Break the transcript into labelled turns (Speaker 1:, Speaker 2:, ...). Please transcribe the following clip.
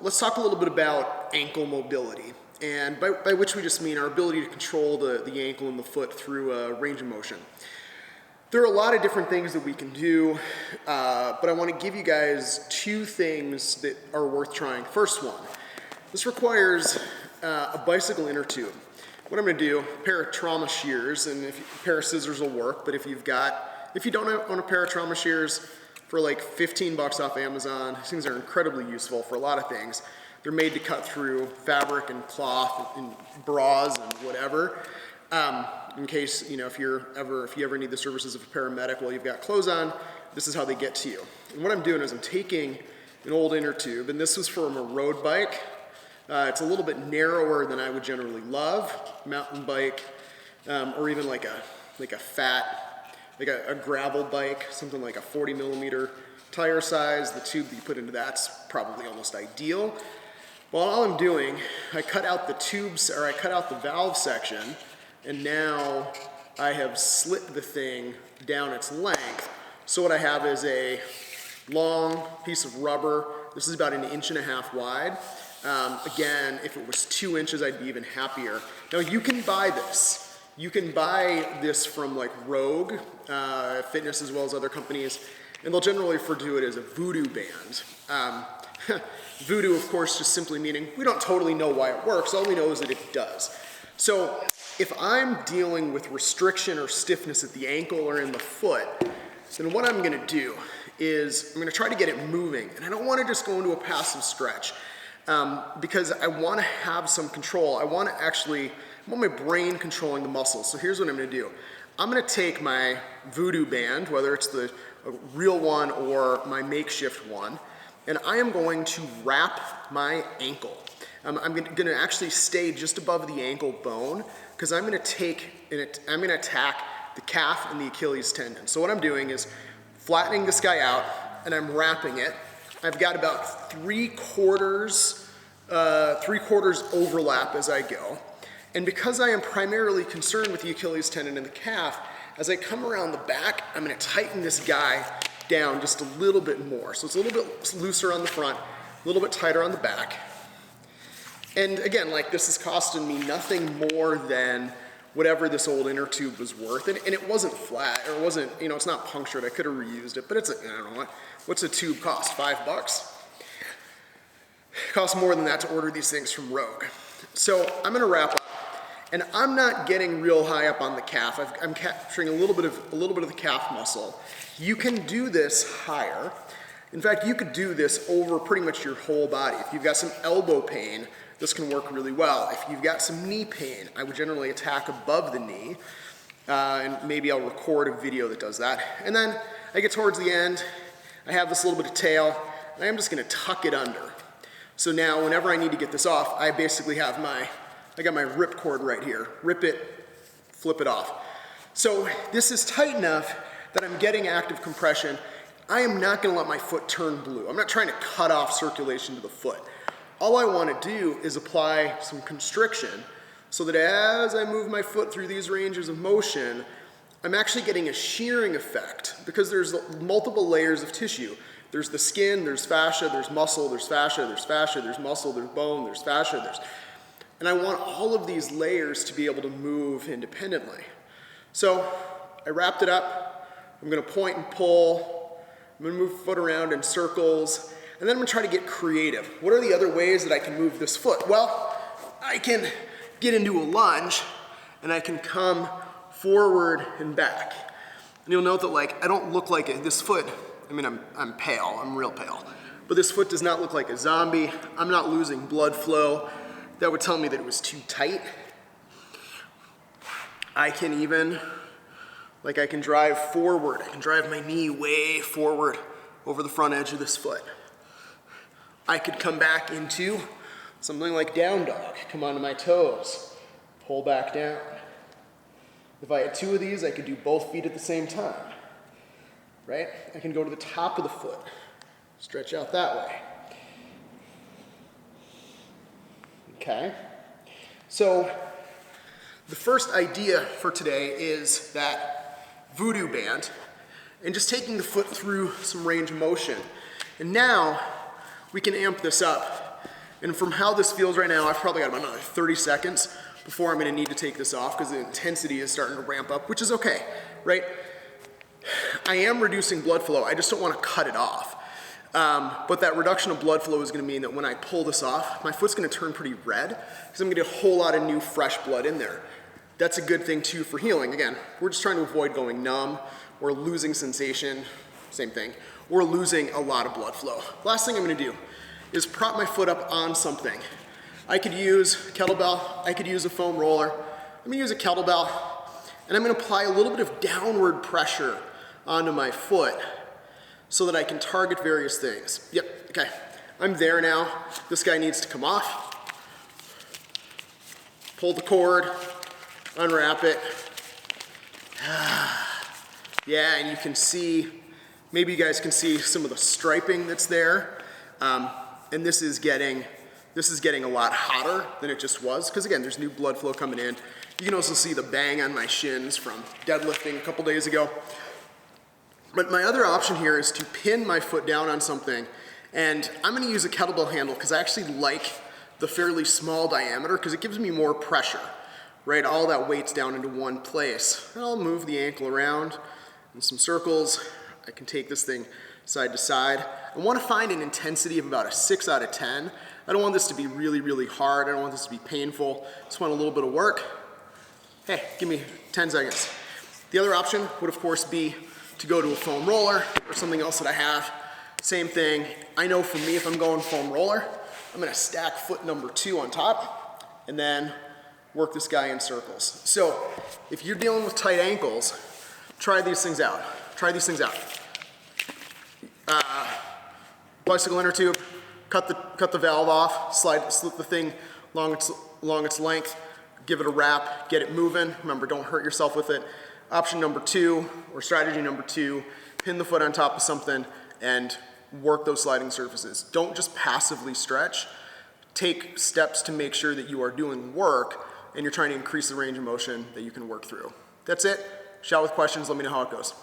Speaker 1: let's talk a little bit about ankle mobility, and by which we just mean our ability to control the ankle and the foot through a range of motion. There are a lot of different things that we can do, but I want to give you guys two things that are worth trying. First one, this requires a bicycle inner tube. What I'm going to do, a pair of trauma shears, and a pair of scissors will work, but if you don't own a pair of trauma shears, for like 15 bucks off Amazon, these things are incredibly useful for a lot of things. They're made to cut through fabric and cloth and bras and whatever. In case, if you ever need the services of a paramedic while you've got clothes on, this is how they get to you. And what I'm doing is I'm taking an old inner tube, and this was from a road bike. It's a little bit narrower than I would generally love, mountain bike, or even like a gravel bike, something like a 40 millimeter tire size. The tube that you put into that's probably almost ideal. Well, all I'm doing, I cut out the valve section, and now I have slit the thing down its length. So what I have is a long piece of rubber. This is about 1.5 inches wide. Again, if it was 2 inches, I'd be even happier. Now you can buy this. You can buy this from like Rogue Fitness as well as other companies, and they'll generally refer to it as a Voodoo band. Voodoo, of course, just simply meaning we don't totally know why it works. All we know is that it does. So if I'm dealing with restriction or stiffness at the ankle or in the foot, then what I'm gonna do is I'm gonna try to get it moving. And I don't wanna just go into a passive stretch because I wanna have some control. I want my brain controlling the muscles. So here's what I'm gonna do. I'm gonna take my Voodoo band, whether it's the real one or my makeshift one, and I am going to wrap my ankle. I'm gonna actually stay just above the ankle bone because I'm gonna attack the calf and the Achilles tendon. So what I'm doing is flattening this guy out and I'm wrapping it. I've got about three quarters overlap as I go. And because I am primarily concerned with the Achilles tendon and the calf, as I come around the back, I'm gonna tighten this guy down just a little bit more. So it's a little bit looser on the front, a little bit tighter on the back. And again, like this is costing me nothing more than whatever this old inner tube was worth. And it wasn't flat, or it wasn't, it's not punctured. I could have reused it, but I don't know, what's a tube cost? $5? It costs more than that to order these things from Rogue. So I'm gonna wrap up. And I'm not getting real high up on the calf. I'm capturing a little bit of the calf muscle. You can do this higher. In fact, you could do this over pretty much your whole body. If you've got some elbow pain, this can work really well. If you've got some knee pain, I would generally attack above the knee. And maybe I'll record a video that does that. And then I get towards the end, I have this little bit of tail, and I'm just gonna tuck it under. So now whenever I need to get this off, I basically have I got my rip cord right here. Rip it, flip it off. So this is tight enough that I'm getting active compression. I am not gonna let my foot turn blue. I'm not trying to cut off circulation to the foot. All I wanna do is apply some constriction so that as I move my foot through these ranges of motion, I'm actually getting a shearing effect because there's multiple layers of tissue. There's the skin, there's fascia, there's muscle, there's fascia, there's muscle, there's bone, there's fascia, and I want all of these layers to be able to move independently. So I wrapped it up. I'm gonna point and pull. I'm gonna move the foot around in circles. And then I'm gonna try to get creative. What are the other ways that I can move this foot? Well, I can get into a lunge and I can come forward and back. And you'll note that I don't look like it. This foot, I'm pale, I'm real pale. But this foot does not look like a zombie. I'm not losing blood flow. That would tell me that it was too tight. I can even, I can drive forward. I can drive my knee way forward over the front edge of this foot. I could come back into something like down dog. Come onto my toes, pull back down. If I had two of these, I could do both feet at the same time, right? I can go to the top of the foot, stretch out that way. Okay, so the first idea for today is that Voodoo band and just taking the foot through some range of motion. And now we can amp this up And from how this feels right now, I've probably got about another 30 seconds before I'm gonna need to take this off because the intensity is starting to ramp up, which is okay, right? I am reducing blood flow, I just don't wanna cut it off. But that reduction of blood flow is gonna mean that when I pull this off, my foot's gonna turn pretty red because I'm gonna get a whole lot of new fresh blood in there. That's a good thing too for healing. Again, we're just trying to avoid going numb or losing sensation, same thing, or losing a lot of blood flow. Last thing I'm gonna do is prop my foot up on something. I could use kettlebell, I could use a foam roller. I'm gonna use a kettlebell, and I'm gonna apply a little bit of downward pressure onto my foot so that I can target various things. Yep, okay, I'm there now. This guy needs to come off. Pull the cord, unwrap it. Yeah, and you can see, maybe you guys can see some of the striping that's there. And this is getting a lot hotter than it just was, because again, there's new blood flow coming in. You can also see the bang on my shins from deadlifting a couple days ago. But my other option here is to pin my foot down on something, and I'm gonna use a kettlebell handle because I actually like the fairly small diameter because it gives me more pressure, right? All that weight's down into one place. I'll move the ankle around in some circles. I can take this thing side to side. I want to find an intensity of about a 6 out of 10. I don't want this to be really, really hard. I don't want this to be painful. Just want a little bit of work. Hey, give me 10 seconds. The other option would of course be to go to a foam roller or something else that I have. Same thing. I know for me, if I'm going foam roller, I'm gonna stack foot number 2 on top and then work this guy in circles. So if you're dealing with tight ankles, try these things out. Try these things out. Bicycle inner tube, cut the valve off, slip the thing along its length, give it a wrap, get it moving. Remember, don't hurt yourself with it. Option number 2, or strategy number 2, pin the foot on top of something and work those sliding surfaces. Don't just passively stretch. Take steps to make sure that you are doing work and you're trying to increase the range of motion that you can work through. That's it. Shout with questions, let me know how it goes.